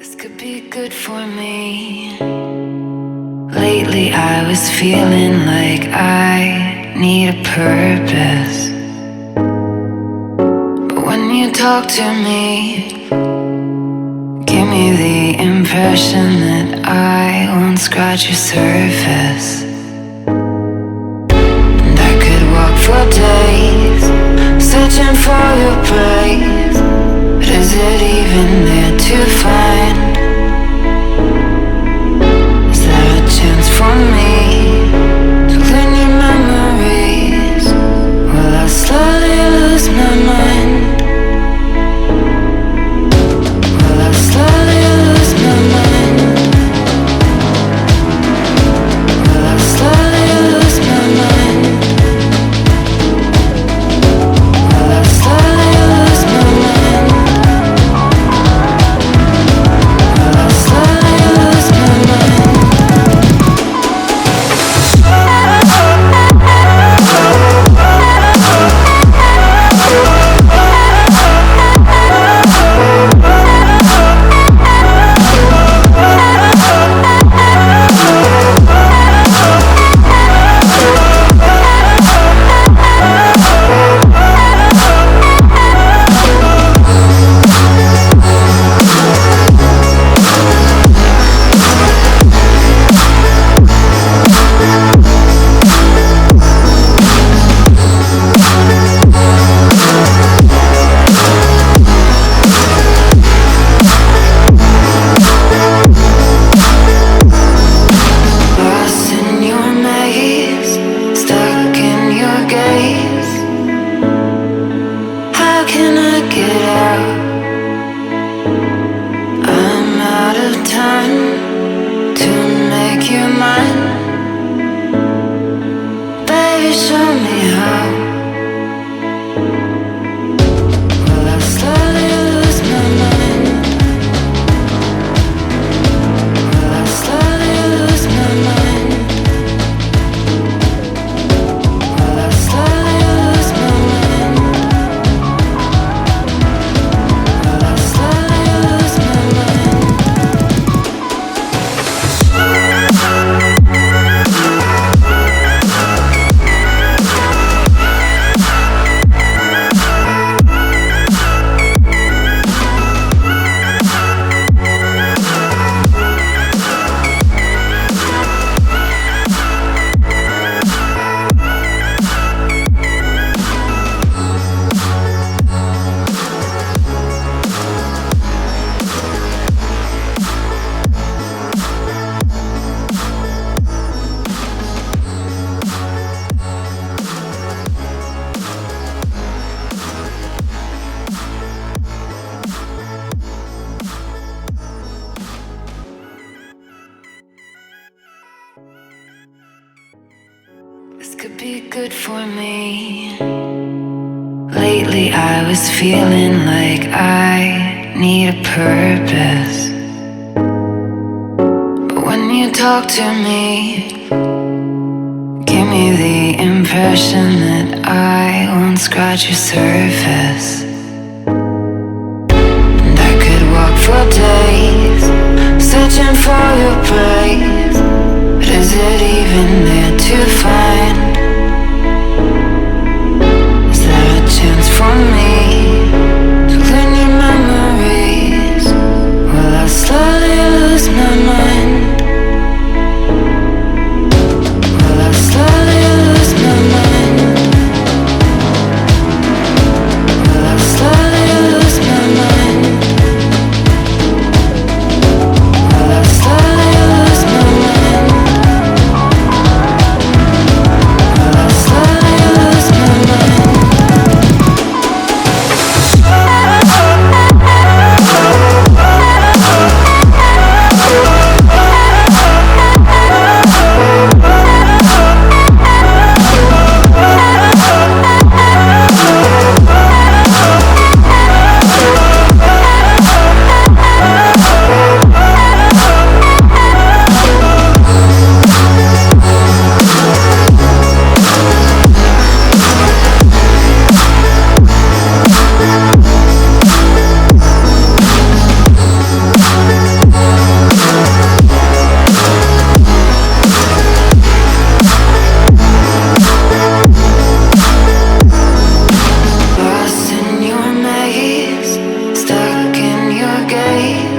This could be good for me. Lately I was feeling like I need a purpose. But when you talk to me, give me the impression that I won't scratch your surface. And I could walk for days, searching for your praise. But is it even there to find? Is there a chance for me to learn your memories? Will I slowly lose my mind? Will I slowly lose my mind? Will I slowly lose my mind? Will I slowly lose my mind? Will I slowly lose my mind? Lost in your maze, stuck in your gaze. How can I get out? I'm out of time to make you mine. Baby, show me how. Will I slowly lose my mind? Will I slowly lose my mind? Will I slowly lose my mind? Will I slowly lose my mind? This could be good for me. Lately I was feeling like I need a purpose. But when you talk to me, give me the impression that I won't scratch your surface. And I could walk for days, searching for your praise. But is it even there to find? Is there a chance for me to learn your memories? Will I slowly lose my mind? Will I slowly lose my mind? Will I away